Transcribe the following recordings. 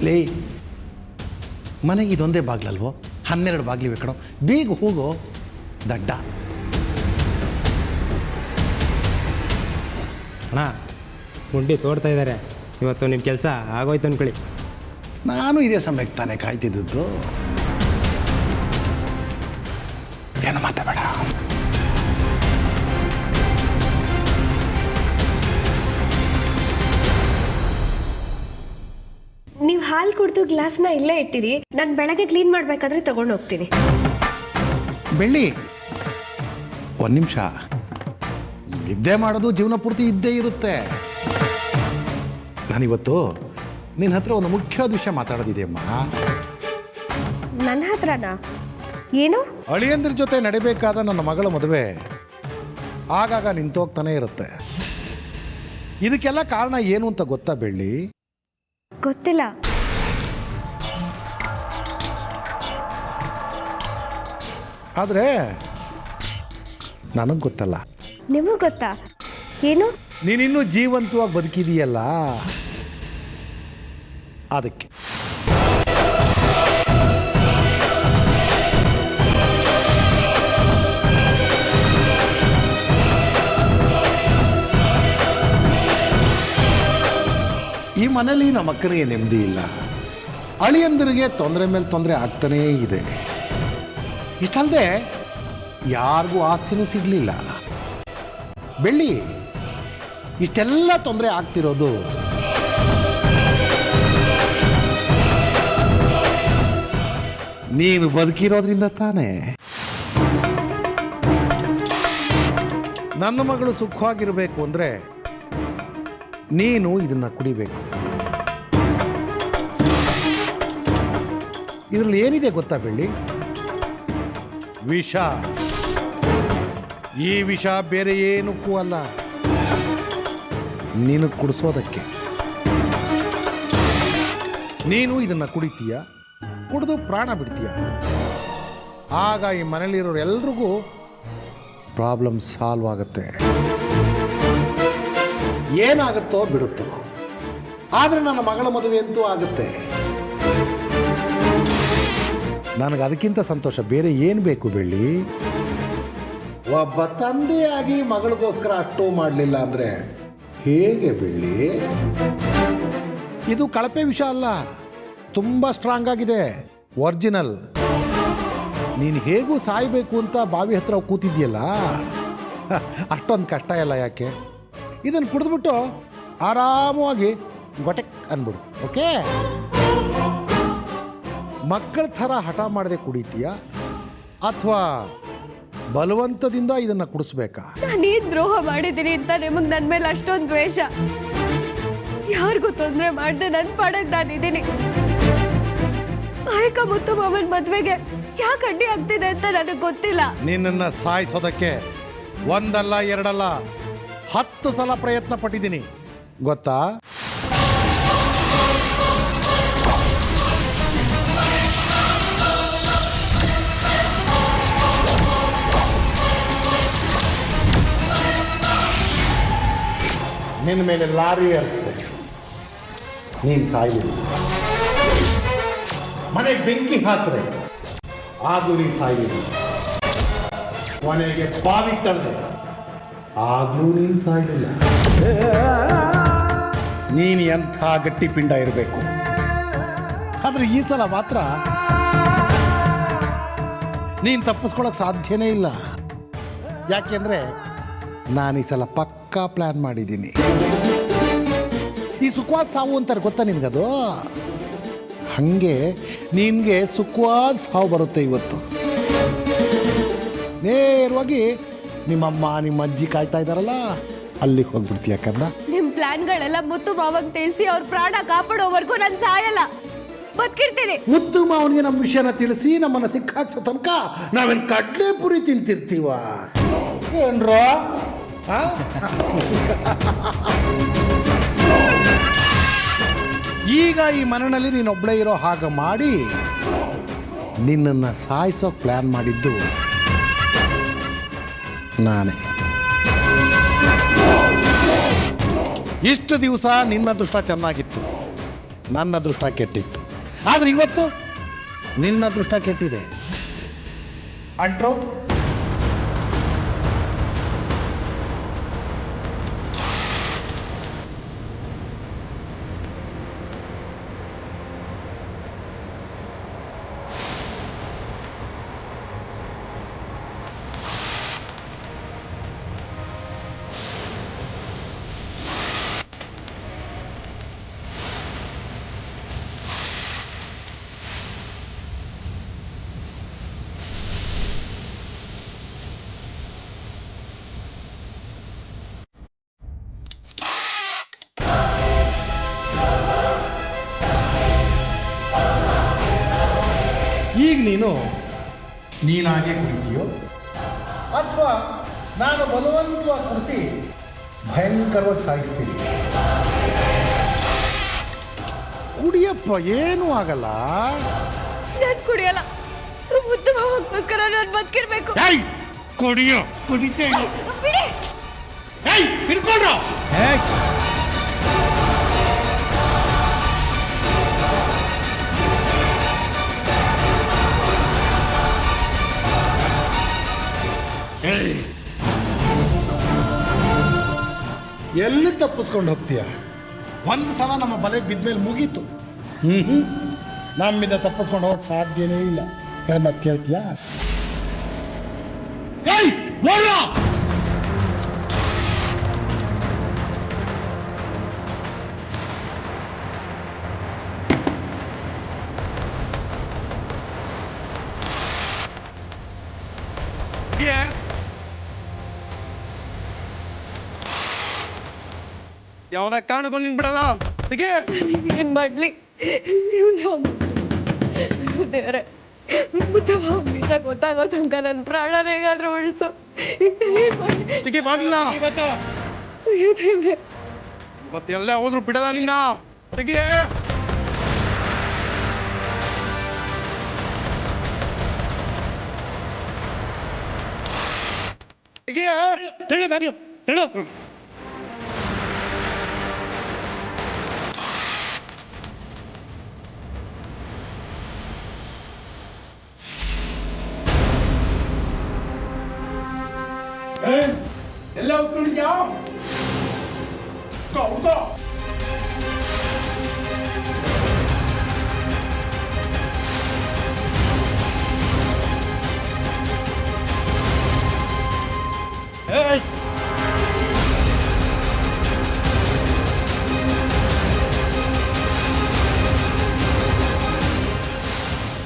ಲೇ, ಮನೆಗೆ ಇದೊಂದೇ ಬಾಗ್ಲಲ್ವೋ? 12 ಬಾಗ್ಲಿವೆ ಕಣೋ, ಬೇಗ ಹೋಗೋ ದಡ್ಡ. ಅಣ್ಣ ಗುಂಡಿ ತೋಡ್ತಾ ಇದ್ದಾರೆ, ಇವತ್ತು ನಿಮ್ಮ ಕೆಲಸ ಆಗೋಯ್ತು ಅನ್ಕೊಳ್ಳಿ. ನಾನು ಇದೇ ಸಮಯಕ್ಕೆ ತಾನೇ ಕಾಯ್ತಿದ್ದದ್ದು. ಏನು ಮಾತಾಡಬೇಡ. ನೀವು ಹಾಲು ಕುಡಿದು ಗ್ಲಾಸ್ನ ಇಲ್ಲೇ ಇಟ್ಟಿರಿ, ನಾನು ಬೆಳಗ್ಗೆ ಕ್ಲೀನ್ ಮಾಡಬೇಕಾದ್ರೆ ತಗೊಂಡು ಹೋಗ್ತೀನಿ. ಬೆಳ್ಳಿ, ಒಂದು ನಿಮಿಷ. ನಿದ್ದೆ ಮಾಡೋದು ಜೀವನ ಪೂರ್ತಿ ಇದ್ದೇ ಇರುತ್ತೆ. ನಾನಿವತ್ತು ನಿನ್ನ ಹತ್ರ ಒಂದು ಮುಖ್ಯವಾದ ವಿಷಯ ಮಾತಾಡೋದಿದೆಯಮ್ಮ. ನನ್ನ ಹತ್ರನಾ? ಏನು? ಅಳಿಯಂದ್ರ ಜೊತೆ ನಡಿಬೇಕಾದ ನನ್ನ ಮಗಳ ಮದುವೆ ಆಗಾಗ ನಿಂತೋಗ್ತಾನೆ ಇರುತ್ತೆ. ಇದಕ್ಕೆಲ್ಲ ಕಾರಣ ಏನು ಅಂತ ಗೊತ್ತಾ ಬೆಳ್ಳಿ? ಗೊತ್ತಿಲ್ಲ. ಆದರೆ ನನಗೆ ಗೊತ್ತಲ್ಲ. ನಿಮಗೆ ಗೊತ್ತಾ? ಏನು? ನೀನಿನ್ನೂ ಜೀವಂತವಾಗಿ ಬದುಕಿದೆಯಲ್ಲ, ಅದಕ್ಕೆ. ಈ ಮನೇಲಿ ನಮ್ಮ ಅಕ್ಕನಿಗೆ ನೆಮ್ಮದಿ ಇಲ್ಲ, ಅಳಿಯಂದರಿಗೆ ತೊಂದರೆ ಮೇಲೆ ತೊಂದರೆ ಆಗ್ತಾನೇ ಇದೆ. ಇಷ್ಟಲ್ಲದೆ ಯಾರಿಗೂ ಆಸ್ತಿನೂ ಸಿಗಲಿಲ್ಲ. ಬೆಳ್ಳಿ, ಇಷ್ಟೆಲ್ಲ ತೊಂದರೆ ಆಗ್ತಿರೋದು ನೀನು ಬದುಕಿರೋದ್ರಿಂದ ತಾನೇ. ನನ್ನ ಮಗಳು ಸುಖವಾಗಿರಬೇಕು ಅಂದರೆ ನೀನು ಇದನ್ನು ಕುಡಿಬೇಕು. ಇದರಲ್ಲಿ ಏನಿದೆ ಗೊತ್ತಾ ಬೆಳ್ಳಿ? ವಿಷ. ಈ ವಿಷ ಬೇರೆ ಏನಕ್ಕೂ ಅಲ್ಲ, ನೀನು ಕುಡಿಸೋದಕ್ಕೆ. ನೀನು ಇದನ್ನು ಕುಡಿತೀಯ, ಕುಡಿದು ಪ್ರಾಣ ಬಿಡ್ತೀಯ. ಆಗ ಈ ಮನೇಲಿರೋರು ಎಲ್ರಿಗೂ ಪ್ರಾಬ್ಲಮ್ ಸಾಲ್ವ್ ಆಗುತ್ತೆ. ಏನಾಗುತ್ತೋ ಬಿಡುತ್ತೋ, ಆದರೆ ನನ್ನ ಮಗಳ ಮದುವೆ ಅಂತೂ ಆಗುತ್ತೆ. ನನಗೆ ಅದಕ್ಕಿಂತ ಸಂತೋಷ ಬೇರೆ ಏನು ಬೇಕು ಬೆಳ್ಳಿ? ಒಬ್ಬ ತಂದೆಯಾಗಿ ಮಗಳಿಗೋಸ್ಕರ ಅಷ್ಟು ಮಾಡಲಿಲ್ಲ ಅಂದರೆ ಹೇಗೆ ಬೆಳ್ಳಿ? ಇದು ಕಳಪೆ ವಿಷ ಅಲ್ಲ, ತುಂಬ ಸ್ಟ್ರಾಂಗ್ ಆಗಿದೆ, ಒರಿಜಿನಲ್. ನೀನು ಹೇಗೂ ಸಾಯಬೇಕು ಅಂತ ಬಾವಿ ಹತ್ರ ಕೂತಿದ್ಯಲ್ಲ, ಅಷ್ಟೊಂದು ಕಷ್ಟ ಇಲ್ಲ. ಯಾಕೆ? ಇದನ್ನು ಕುಡಿದ್ಬಿಟ್ಟು ಆರಾಮವಾಗಿ ಗೊಟೆಕ್ ಅನ್ಬಿಡು. ಓಕೆ? ಮಕ್ಕಳ ಥರ ಹಠ ಮಾಡದೆ ಕುಡಿತೀಯ ಅಥವಾ ಬಲವಂತದಿಂದ ಇದನ್ನು ಕುಡಿಸ್ಬೇಕಾ? ನಾನೇನು ದ್ರೋಹ ಮಾಡಿದ್ದೀನಿ ಅಂತ ನಿಮಗೆ ನನ್ನ ಮೇಲೆ ಅಷ್ಟೊಂದು ದ್ವೇಷ? ಯಾರಿಗೂ ತೊಂದರೆ ಮಾಡದೆ ನನ್ನ ಪಾಡಕ್ಕೆ ನಾನಿದ್ದೀನಿ. ಆಯ್ಕ ಮತ್ತು ಮಾವನ ಮದುವೆಗೆ ಯಾಕೆ ಅಡ್ಡಿ ಆಗ್ತಿದೆ ಅಂತ ನನಗೆ ಗೊತ್ತಿಲ್ಲ. ನಿನ್ನನ್ನು ಸಾಯಿಸೋದಕ್ಕೆ ಒಂದಲ್ಲ ಎರಡಲ್ಲ 10 ಸಲ ಪ್ರಯತ್ನ ಪಟ್ಟಿದ್ದೀನಿ, ಗೊತ್ತಾ? ನಿನ್ನ ಮೇಲೆ ಲಾರಿ ಏರಿಸ್ದೆ, ನೀನು ಸಾಯಿಲ್ಲ. ಮನೆಗೆ ಬೆಂಕಿ ಹಾಕಿದೆ, ಆಗಲೂ ನೀನು ಸಾಯಿಲ್ಲ. ಕೊನೆಗೆ ಬಾವಿ ತಳ್ಳಿದೆ, ಆಗ್ಲೂ ನೀನು ಸಾಯಲಿಲ್ಲ. ನೀನು ಎಂಥ ಗಟ್ಟಿ ಪಿಂಡ ಇರಬೇಕು. ಆದರೆ ಈ ಸಲ ಮಾತ್ರ ನೀನು ತಪ್ಪಿಸ್ಕೊಳ್ಳೋಕೆ ಸಾಧ್ಯನೇ ಇಲ್ಲ. ಯಾಕೆಂದರೆ ನಾನು ಈ ಸಲ ಪಕ್ಕಾ ಪ್ಲ್ಯಾನ್ ಮಾಡಿದ್ದೀನಿ. ಈ ಸುಖವಾದ ಸಾವು ಅಂತಾರೆ ಗೊತ್ತಾ ನಿನಗದು? ಹಾಗೆ ನಿನಗೆ ಸುಖವಾದ ಸಾವು ಬರುತ್ತೆ ಇವತ್ತು. ನೇರವಾಗಿ ನಿಮ್ಮಮ್ಮ ನಿಮ್ಮ ಅಜ್ಜಿ ಕಾಯ್ತಾ ಇದ್ದಾರಲ್ಲ, ಅಲ್ಲಿಗೆ ಹೋಗ್ಬಿಡ್ತೀಯ ಕಂದ. ನಿಮ್ಮ ಪ್ಲಾನ್ಗಳೆಲ್ಲ ಮುತ್ತು ಮಾವಂಗೆ ತಿಳಿಸಿ ಅವ್ರ ಪ್ರಾಣ ಕಾಪಾಡೋವರೆಗೂ ನಾನು ಸಾಯಲ್ಲ, ಬದುಕಿರ್ತೀನಿ. ಮುತ್ತು ಮಾವನಿಗೆ ನಮ್ಮ ವಿಷಯನ ತಿಳಿಸಿ ನಮ್ಮನ್ನು ಸಿಕ್ಕಾಕ್ಸೋ ತನಕ ನಾವೇನು ಕಡಲೆ ಪುರಿ ತಿಂತಿರ್ತೀವ ಏನ್ರೋ? ಈಗ ಈ ಮನೆಯಲ್ಲಿ ನೀನೊಬ್ಬಳೇ ಇರೋ ಹಾಗೆ ಮಾಡಿ ನಿನ್ನನ್ನು ಸಾಯಿಸೋಕೆ ಪ್ಲ್ಯಾನ್ ಮಾಡಿದ್ದು ನಾನೇ. ಇಷ್ಟು ದಿವಸ ನಿನ್ನ ಅದೃಷ್ಟ ಚೆನ್ನಾಗಿತ್ತು, ನನ್ನ ಅದೃಷ್ಟ ಕೆಟ್ಟಿತ್ತು. ಆದರೆ ಇವತ್ತು ನಿನ್ನ ಅದೃಷ್ಟ ಕೆಟ್ಟಿದೆ. ಅಂಟ್ರೋ ಈಗ ನೀನಾಗೆ ಕುಡಿತೀಯೋ ಅಥವಾ ನಾನು ಬಲವಂತವಾಗಿ ಕುಡಿಸಿ ಭಯಂಕರವಾಗಿ ಸಾಯಿಸ್ತೀನಿ? ಕುಡಿಯಪ್ಪ, ಏನೂ ಆಗಲ್ಲ. ನಾನು ಕುಡಿಯಲ್ಲ. ಮುದ್ದು ಮಾವಕ್ಕೋಸ್ಕರ ನಾನು ಬದುಕಿರ್ಬೇಕು. ಕುಡಿಯೋ, ಕುಡಿತೇನೆ. ಬಿಡಿ. ಹಿಡ್ಕೊಂಡ್ರು. ಎಲ್ಲಿ ತಪ್ಪಿಸ್ಕೊಂಡು ಹೋಗ್ತೀಯ? ಒಂದು ಸಲ ನಮ್ಮ ಬಲೆಗೆ ಬಿದ್ಮೇಲೆ ಮುಗೀತು. ನಮ್ಮಿಂದ ತಪ್ಪಿಸ್ಕೊಂಡು ಹೋಗಕ್ಕೆ ಸಾಧ್ಯನೇ ಇಲ್ಲ. ಮತ್ತೆ ಕೇಳ್ತೀಯಾ? ಯಾವ್ದ ಕಾಣಕೊಂಡು ನಿನ್ಬಿಡಲ್ಲ. ಏನ್ ಮಾಡ್ಲಿ ದೇವ್ರೆ, ಮುದ್ದು ಮಾವ ಗೊತ್ತಾಗೋ ತನಕ ನನ್ನ ಪ್ರಾಣ ಹೇಗಾದ್ರೂ ಉಳಿಸು. ಮತ್ತೆಲ್ಲ ಹೋದ್ರು ಬಿಡಲ್ಲ ನಿನ್ನ. ಎಲ್ಲ ಉಳ್ಕೊಂಡಿದ್ಯಾ? ಉಳ್ಕೋ.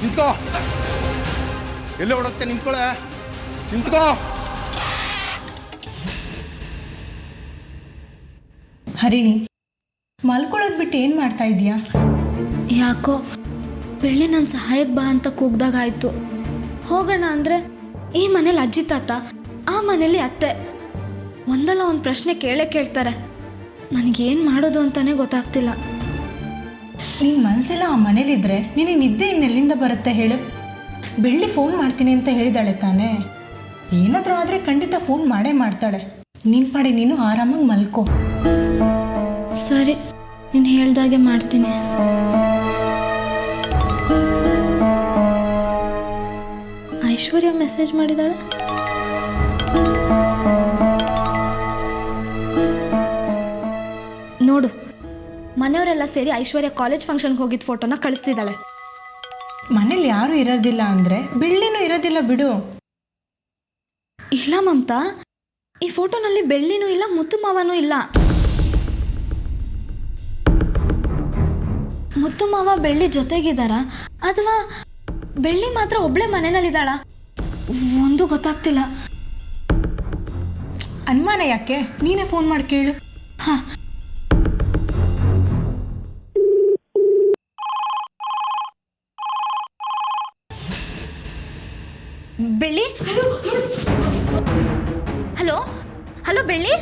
ನಿಂತ್ಕೋ. ಎಲ್ಲ ಓಡೋಗ್ತೆ, ನಿಂತ್ಕೊಳೆ. ನಿಂತ್ಕೋ. ಹರಿಣಿ, ಮಲ್ಕೊಳ್ಳೋದು ಬಿಟ್ಟು ಏನು ಮಾಡ್ತಾ ಇದೀಯಾ? ಯಾಕೋ ಬೆಳ್ಳಿ ನನ್ನ ಸಹಾಯಕ್ಕೆ ಬಾ ಅಂತ ಕೂಗ್ದಾಗಾಯ್ತು. ಹೋಗೋಣ ಅಂದರೆ ಈ ಮನೇಲಿ ಅಜ್ಜಿ ತಾತ, ಆ ಮನೇಲಿ ಅತ್ತೆ. ಒಂದಲ್ಲ ಒಂದು ಪ್ರಶ್ನೆ ಕೇಳ್ತಾರೆ. ನನಗೇನು ಮಾಡೋದು ಅಂತಲೇ ಗೊತ್ತಾಗ್ತಿಲ್ಲ. ನಿನ್ನ ಮನಸ್ಸೆಲ್ಲ ಆ ಮನೇಲಿದ್ರೆ ನಿನಗೆ ನಿದ್ದೆ ಇನ್ನೆಲ್ಲಿಂದ ಬರುತ್ತೆ ಹೇಳು? ಬೆಳ್ಳಿ ಫೋನ್ ಮಾಡ್ತೀನಿ ಅಂತ ಹೇಳಿದಾಳೆ ತಾನೇ. ಏನಾದರೂ ಆದರೆ ಖಂಡಿತ ಫೋನ್ ಮಾಡೇ ಮಾಡ್ತಾಳೆ. ನಿನ್ನ ಪಾಡಿ ನೀನು ಆರಾಮಾಗಿ ಮಲ್ಕೋ. ಸರಿ, ನೀನು ಹೇಳ್ದಾಗೆ ಮಾಡ್ತೀನಿ. ಐಶ್ವರ್ಯ ಮೆಸೇಜ್ ಮಾಡಿದಾಳೆ. ನೋಡು, ಮನೆಯವರೆಲ್ಲ ಸೇರಿ ಐಶ್ವರ್ಯ ಕಾಲೇಜ್ ಫಂಕ್ಷನ್ಗೆ ಹೋಗಿದ್ದ ಫೋಟೋನ ಕಳಿಸ್ತಿದ್ದಾಳೆ. ಮನೇಲಿ ಯಾರೂ ಇರೋದಿಲ್ಲ ಅಂದರೆ ಬೆಳ್ಳಿನೂ ಇರೋದಿಲ್ಲ ಬಿಡು. ಇಲ್ಲ ಮಮತಾ, ಈ ಫೋಟೋನಲ್ಲಿ ಬೆಳ್ಳಿನೂ ಇಲ್ಲ, ಮುತ್ತು ಮಾವನೂ ಇಲ್ಲ. ಮುತ್ತು ಮಾವ ಬೆಳ್ಳಿ ಜೊತೆಗಿದ್ದಾರ ಅಥವಾ ಬೆಳ್ಳಿ ಮಾತ್ರ ಒಬ್ಳೆ ಮನೆಯಲ್ಲಿದ್ದಾಳ? ಒಂದು ಗೊತ್ತಾಗ್ತಿಲ್ಲ. ಅನುಮಾನ ಯಾಕೆ? ನೀನೇ ಫೋನ್ ಮಾಡಿ ಕೇಳು. ಹಾಂ. ಬೆಳ್ಳಿ, ಹಲೋ ಹಲೋ ಬೆಳ್ಳಿ.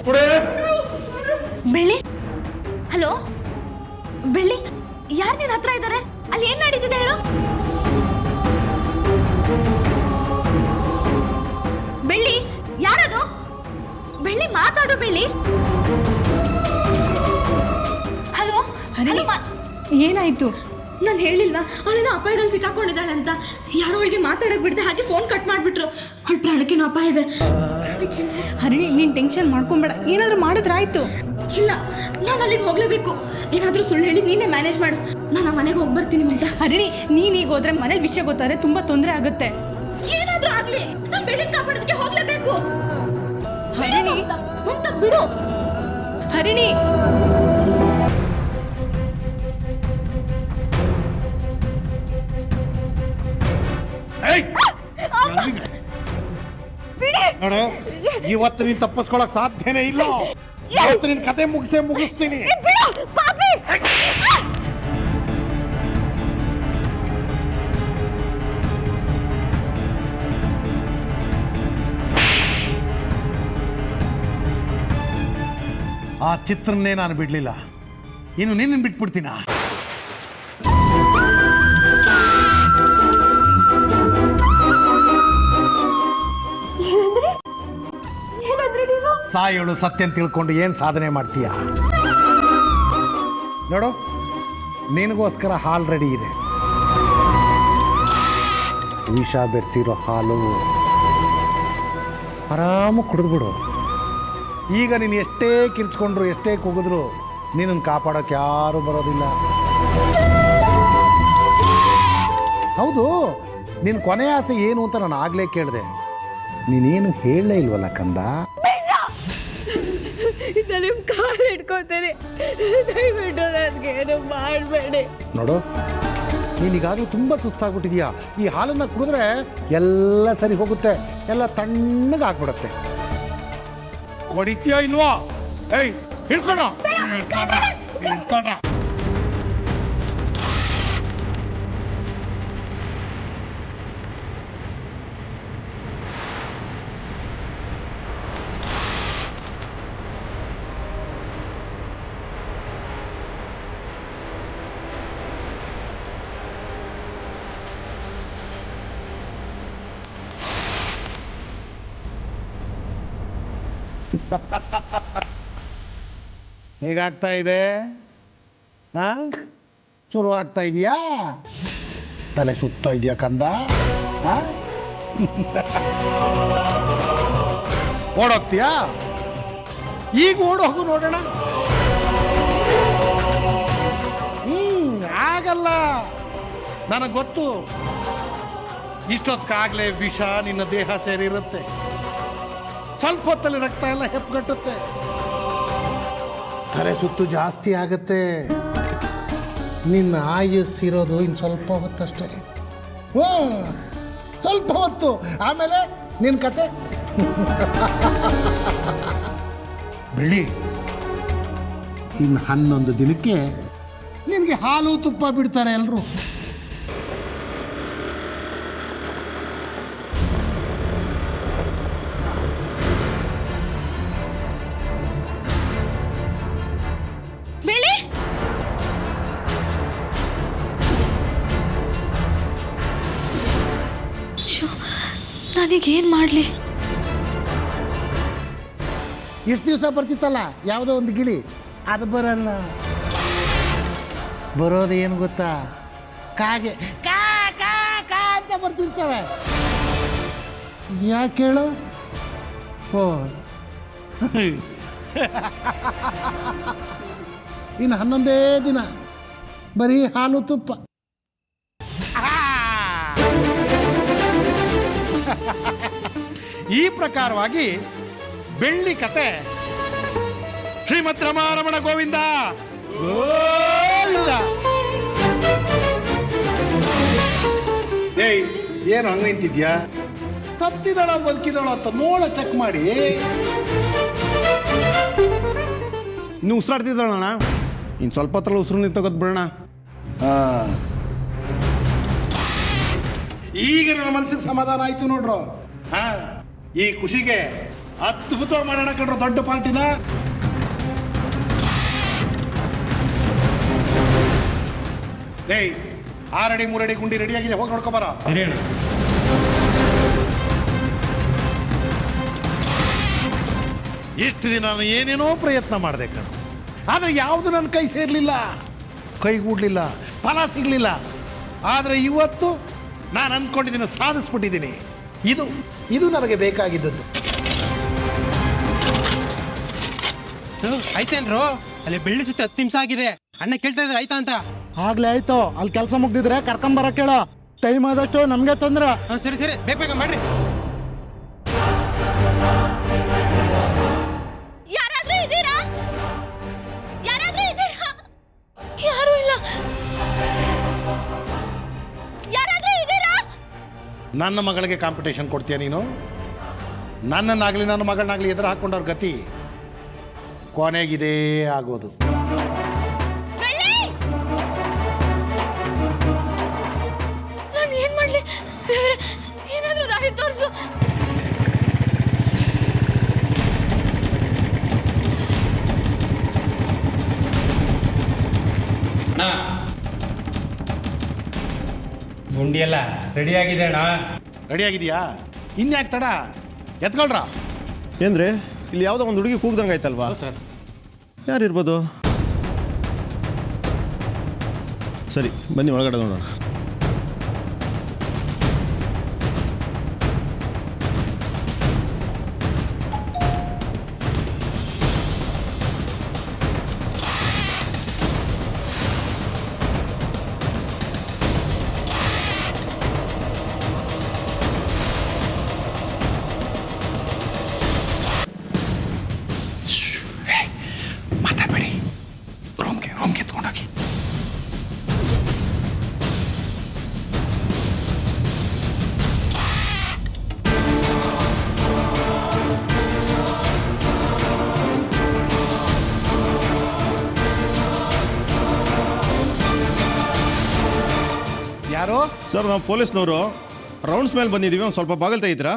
ಬೆಳ್ಳಿ, ಹಲೋ ಬೆಳ್ಳಿ, ಯಾರು ನಿನ್ನ ಹತ್ರ ಇದ್ದಾರೆ? ಅಲ್ಲಿ ಏನ್ ನಡೀತಿದೆ ಹೇಳು? ಬೆಳ್ಳಿ, ಯಾರದು? ಬೆಳ್ಳಿ ಮಾತಾಡು ಬೆಳ್ಳಿ. ಹಲೋ, ಏನಾಯಿತು? ನಾನು ಹೇಳಿಲ್ವಾ ಅವಳೇನೋ ಅಪಾಯದಲ್ಲಿ ಸಿಕ್ಕಾಕೊಂಡಿದ್ದಾಳೆ ಅಂತ. ಯಾರೋ ಅವಳಿಗೆ ಮಾತಾಡೋಕೆ ಬಿಡದೆ ಹಾಗೆ ಫೋನ್ ಕಟ್ ಮಾಡಿಬಿಟ್ರು. ಅವಳ ಪ್ರಾಣಕ್ಕೇನೋ ಅಪಾಯ ಇದೆ. ಹರಿಣಿ, ನೀನು ಟೆನ್ಷನ್ ಮಾಡ್ಕೊಂಬೇಡ, ಏನಾದರೂ ಮಾಡಿದ್ರಾಯ್ತು. ಇಲ್ಲ, ನಾನು ಅಲ್ಲಿಗೆ ಹೋಗಲೇಬೇಕು. ಏನಾದರೂ ಸುಳ್ಳು ಹೇಳಿ ನೀನೇ ಮ್ಯಾನೇಜ್ ಮಾಡು. ನಾನು ಆ ಮನೆಗೆ ಹೋಗಿ ಬರ್ತೀನಿ ಅಂತ. ಹರಿಣಿ, ನೀನೀಗ ಹೋದ್ರೆ ಮನೇಲಿ ವಿಷಯ ಗೊತ್ತಾರೆ ತುಂಬ ತೊಂದರೆ ಆಗುತ್ತೆ. ಏನಾದರೂ ಆಗಲಿ, ನಾನು ಬೆಳಿಗ್ಗೆ ಕಾಪಾಡೋದಕ್ಕೆ ಹೋಗಲೇಬೇಕು. ಹರಿಣಿ ಅಂತ ಬಿಡು. ಹರಿಣಿ, ನೋಡು, ಇವತ್ತು ನೀನು ತಪ್ಪಿಸ್ಕೊಳಕ್ ಸಾಧ್ಯನೇ ಇಲ್ಲ. ಇವತ್ತು ನಿನ್ ಕತೆ ಮುಗಿಸ್ತೀನಿ. ಆ ಚಿತ್ರನ್ನೇ ನಾನು ಬಿಡ್ಲಿಲ್ಲ, ಇನ್ನು ನಿನ್ನ ಬಿಟ್ಬಿಡ್ತೀನ. ಸಾಯೋಳು ಸತ್ಯ ತಿಳ್ಕೊಂಡು ಏನು ಸಾಧನೆ ಮಾಡ್ತೀಯ? ನೋಡು, ನಿನಗೋಸ್ಕರ ಹಾಲು ರೆಡಿ ಇದೆ. ವಿಷ ಬೆರೆಸಿರೋ ಹಾಲು, ಆರಾಮ ಕುಡಿದ್ಬಿಡು. ಈಗ ನೀನು ಎಷ್ಟೇ ಕಿರ್ಚ್ಕೊಂಡ್ರು, ಎಷ್ಟೇ ಕೂಗಿದ್ರು ನಿನ್ನನ್ನು ಕಾಪಾಡೋಕೆ ಯಾರೂ ಬರೋದಿಲ್ಲ. ಹೌದು, ನಿನ್ನ ಕೊನೆ ಆಸೆ ಏನು ಅಂತ ನಾನು ಆಗಲೇ ಕೇಳಿದೆ. ನೀನೇನು ಹೇಳಲೇ ಇಲ್ವಲ್ಲ ಕಂದ. ನಿಮ್ಮ ಕಾಲು ಇಟ್ಕೊತೀನಿ, ದಯವಿಟ್ಟು ನನಗೇನು ಮಾಡಬೇಡಿ. ನೋಡು, ನೀನೀಗಾಗಲೂ ತುಂಬ ಸುಸ್ತಾಗ್ಬಿಟ್ಟಿದೀಯಾ. ಈ ಹಾಲನ್ನು ಕುಡಿದ್ರೆ ಎಲ್ಲ ಸರಿ ಹೋಗುತ್ತೆ, ಎಲ್ಲ ತಣ್ಣಗೆ ಆಗ್ಬಿಡುತ್ತೆ. ಹೊಡಿತೀಯೋ ಇಲ್ವೋ? ಏಯ್, ಹಿಡ್ಕೊಂಡ ಹೇಗಾಗ್ತಾ ಇದೆ? ಶುರು ಆಗ್ತಾ ಇದೆಯಾ? ತಲೆ ಸುತ್ತಾ ಇದೆಯಾ ಕಂದ? ಓಡೋಗ್ತೀಯಾ? ಈಗ ಓಡೋಗು ನೋಡೋಣ. ಆಗಲ್ಲ, ನನಗೆ ಗೊತ್ತು. ಇಷ್ಟೊತ್ತಿಗಾಗಲೇ ವಿಷ ನಿನ್ನ ದೇಹ ಸೇರಿರುತ್ತೆ. ಸ್ವಲ್ಪ ಹೊತ್ತಲ್ಲಿ ರಕ್ತ ಎಲ್ಲ ಹೆಪ್ಪುಗಟ್ಟುತ್ತೆ, ತಲೆ ಸುತ್ತು ಜಾಸ್ತಿ ಆಗುತ್ತೆ. ನಿನ್ನ ಆಯಸ್ಸಿರೋದು ಇನ್ನು ಸ್ವಲ್ಪ ಹೊತ್ತಷ್ಟೇ. ಸ್ವಲ್ಪ ಹೊತ್ತು, ಆಮೇಲೆ ನಿನ್ನ ಕತೆ. ಬೆಳ್ಳಿ, ಇನ್ನು 11 ದಿನಕ್ಕೆ ನಿನಗೆ ಹಾಲು ತುಪ್ಪ ಬಿಡ್ತಾರೆ ಎಲ್ಲರೂ. ನಾನೀಗೇನು ಮಾಡಲಿ? ಇಷ್ಟು ದಿವಸ ಬರ್ತಿತ್ತಲ್ಲ ಯಾವುದೋ ಒಂದು ಗಿಳಿ, ಅದು ಬರಲ್ಲ. ಬರೋದು ಏನು ಗೊತ್ತಾ? ಕಾಗೆ ಕಾ ಕಾ ಕಾ ಅಂತ ಬರ್ತಿರ್ತವೆ. ಯಾಕೆ ಹೇಳು? ಓ, ಇನ್ನು 11 ದಿನ ಬರೀ ಹಾಲು ತುಪ್ಪ. ಈ ಪ್ರಕಾರವಾಗಿ ಬೆಳ್ಳಿ ಕತೆ ಶ್ರೀಮತ್ ರಮಾರಮಣ ಗೋವಿಂದ ಗೋವಿಂದ. ಏಯ್, ಏನು ಹಂಗ ನಿಂತಿದ್ಯಾ? ಸತ್ತಿದಳ ಬದುಕಿದಳ ಅಂತ ನೋಡ ಚೆಕ್ ಮಾಡಿ. ನೀವು ಉಸಿರಾಡ್ತಿದ್ದಳಣ್ಣ, ಇನ್ನು ಸ್ವಲ್ಪ ಹತ್ರ ಉಸಿರು ನಿಂತೋಗೋದು ಬಿಡೋಣ. ಈಗ ನನ್ನ ಮನಸ್ಸಿಗೆ ಸಮಾಧಾನ ಆಯ್ತು ನೋಡ್ರು. ಈ ಖುಷಿಗೆ ಅದ್ಭುತವಾಗಿ ಮಾಡೋಣ ಕಣ್ರು, ದೊಡ್ಡ ಪಾರ್ಟಿನ. ಏಯ್, 6 ಅಡಿ 3 ಅಡಿ ಗುಂಡಿ ರೆಡಿ ಆಗಿದೆ, ಹೋಗಿ ನೋಡ್ಕೊಬಾರ. ಇಷ್ಟು ದಿನ ನಾನು ಏನೇನೋ ಪ್ರಯತ್ನ ಮಾಡಿದೆ ಕಣ್, ಆದರೆ ಯಾವುದು ನನ್ನ ಕೈ ಸೇರಲಿಲ್ಲ. ಕೈಗೂಡಲಿಲ್ಲ, ಫಲ ಸಿಗಲಿಲ್ಲ. ಆದರೆ ಇವತ್ತು ನಾನು ಅಂದ್ಕೊಂಡಿದ್ದೀನಿ, ಸಾಧಿಸ್ಬಿಟ್ಟಿದ್ದೀನಿ. ಇದು ನನಗೆ ಬೇಕಾಗಿದ್ದದ್ದು. ಆಯ್ತೇನ್ರು? ಅಲ್ಲಿ ಬೆಳ್ಳಿ ಸುತ್ತ 10 ನಿಮಿಷ ಆಗಿದೆ. ಅಣ್ಣ ಕೇಳ್ತಾ ಇದ್ರೆ ಆಯ್ತಾ ಅಂತ. ಆಗ್ಲೇ ಆಯ್ತು. ಅಲ್ಲಿ ಕೆಲಸ ಮುಗ್ದಿದ್ರೆ ಕರ್ಕೊಂಬರಕ್ಕೆ ಹೇಳೋ. ಟೈಮ್ ಆದಷ್ಟು ನಮಗೆ ತೊಂದ್ರೆ. ಹಾಂ ಸರಿ ಸರಿ, ಬೇಗ ಮಾಡ್ರಿ. ಯಾರಾದ್ರೂ ಇದ್ದೀರಾ? ಯಾರೂ ಇಲ್ಲ. ಯಾರಾದ್ರೂ ಇದ್ದೀರಾ? ನನ್ನ ಮಗಳಿಗೆ ಕಾಂಪಿಟೇಷನ್ ಕೊಡ್ತೀಯ ನೀನು? ನನ್ನನ್ನಾಗಲಿ ನನ್ನ ಮಗಳನ್ನಾಗಲಿ ಎದುರು ಹಾಕ್ಕೊಂಡವ್ರ ಗತಿ ಕೊನೆಗಿದೇ ಆಗೋದು. ನಾನು ಏನ್ ಮಾಡ್ಲಿ? ಏನಾದ್ರೂ ದಾರಿ ತೋರಿಸು. ಅಣ್ಣ, ಗುಂಡಿ ಎಲ್ಲ ರೆಡಿ ಆಗಿದೆ ಅಣ್ಣ. ರೆಡಿ ಆಗಿದೆಯಾ? ಇನ್ಯಾಕೆ ತಡ? ಎತ್ಕೊಳ್ರ. ಏನ್ರಿ ಇಲ್ಲಿ ಯಾವುದೋ ಒಂದು ಹುಡುಗಿ ಕೂಗ್ದಂಗೆ ಆಯ್ತಲ್ವಾ? ಸರ್, ಯಾರಿರ್ಬೋದು? ಸರಿ ಬನ್ನಿ ಒಳಗಡೆ ನೋಡೋಣ. ಮಾತಾಡಬೇಡಿ. ರೂಮ್ಗೆ ಎತ್ಕೊಂಡೋಗಿ. ಯಾರು? ಸರ್ ನಾವು ಪೊಲೀಸ್ನವರು ರೌಂಡ್ಸ್ ಮೇಲೆ ಬಂದಿದ್ದೀವಿ. ಒಂದು ಸ್ವಲ್ಪ ಬಾಗಿಲು ತೆಗಿತೀರಾ?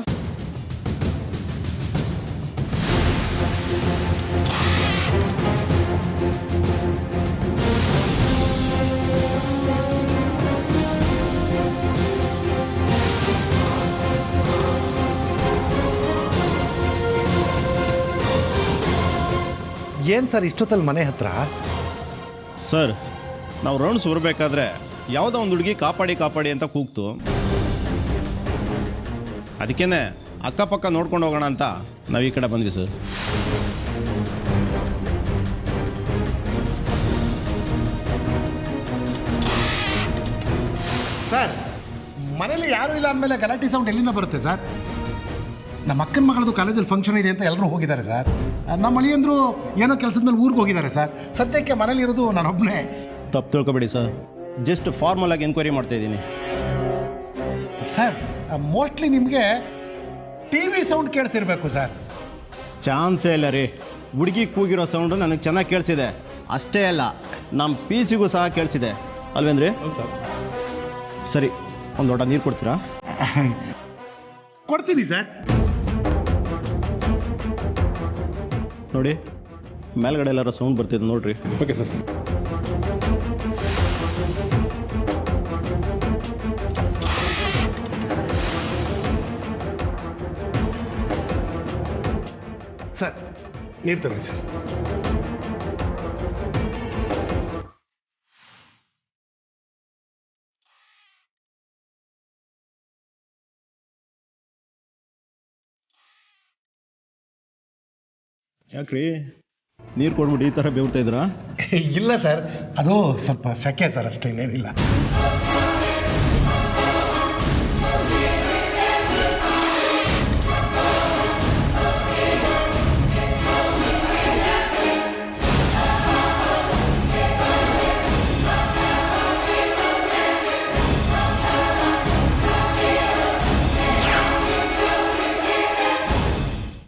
ಏನು ಸರ್ ಇಷ್ಟೊತ್ತಲ್ಲಿ ಮನೆ ಹತ್ರ? ಸರ್ ನಾವು ರೌಂಡ್ಸ್ ಬರಬೇಕಾದ್ರೆ ಯಾವುದೋ ಒಂದು ಹುಡುಗಿ ಕಾಪಾಡಿ ಕಾಪಾಡಿ ಅಂತ ಕೂಗ್ತು. ಅದಕ್ಕೇನೆ ಅಕ್ಕಪಕ್ಕ ನೋಡ್ಕೊಂಡು ಹೋಗೋಣ ಅಂತ ನಾವು ಈ ಕಡೆ ಬಂದ್ವಿ ಸರ್. ಸರ್ ಮನೇಲಿ ಯಾರೂ ಇಲ್ಲ ಅಂದಮೇಲೆ ಗಲಾಟೆ ಸೌಂಡ್ ಎಲ್ಲಿಂದ ಬರುತ್ತೆ ಸರ್? ನಮ್ಮ ಅಕ್ಕನ ಮಗಳದು ಕಾಲೇಜಲ್ಲಿ ಫಂಕ್ಷನ್ ಇದೆ ಅಂತ ಎಲ್ಲರೂ ಹೋಗಿದ್ದಾರೆ ಸರ್. ನಮ್ಮ ಅಳಿಯಂದ್ರು ಏನೋ ಕೆಲಸದ ಮೇಲೆ ಊರಿಗೆ ಹೋಗಿದ್ದಾರೆ ಸರ್. ಸದ್ಯಕ್ಕೆ ಮನೇಲಿ ಇರೋದು ನಾನೊಬ್ಬನೇ. ತಪ್ಪು ತಿಳ್ಕೊಬೇಡಿ ಸರ್, ಜಸ್ಟ್ ಫಾರ್ಮಲ್ ಆಗಿ ಎನ್ಕ್ವೈರಿ ಮಾಡ್ತಾ ಇದ್ದೀನಿ ಸರ್. ಮೋಸ್ಟ್ಲಿ ನಿಮಗೆ ಟಿ ವಿ ಸೌಂಡ್ ಕೇಳಿಸಿರ್ಬೇಕು ಸರ್. ಚಾನ್ಸೇ ಇಲ್ಲ ರೀ. ಹುಡುಗಿ ಕೂಗಿರೋ ಸೌಂಡು ನನಗೆ ಚೆನ್ನಾಗಿ ಕೇಳಿಸಿದೆ. ಅಷ್ಟೇ ಅಲ್ಲ, ನಮ್ಮ ಪೀಸಿಗೂ ಸಹ ಕೇಳಿಸಿದೆ ಅಲ್ವೇನ್ರಿ? ಸರಿ, ಒಂದು ಲೋಟ ನೀರು ಕೊಡ್ತೀರಾ? ಕೊಡ್ತೀನಿ ಸರ್. ನೋಡಿ, ಮೇಲ್ಗಡೆ ಎಲ್ಲಾರ ಸೌಂಡ್ ಬರ್ತಿದೆ ನೋಡ್ರಿ. Okay sir. ಸರ್ ನೀರು ತಗೊಳ್ಳಿ ಸರ್. ಯಾಕ್ರಿ ನೀರು ಕೊಡ್ಬಿಟ್ಟು ಈ ಥರ ಬೇವ್ತಾ ಇದ್ರಾ? ಇಲ್ಲ ಸರ್, ಅದು ಸ್ವಲ್ಪ ಸೆಕೆ ಸರ್, ಅಷ್ಟೇ, ಇನ್ನೇನಿಲ್ಲ.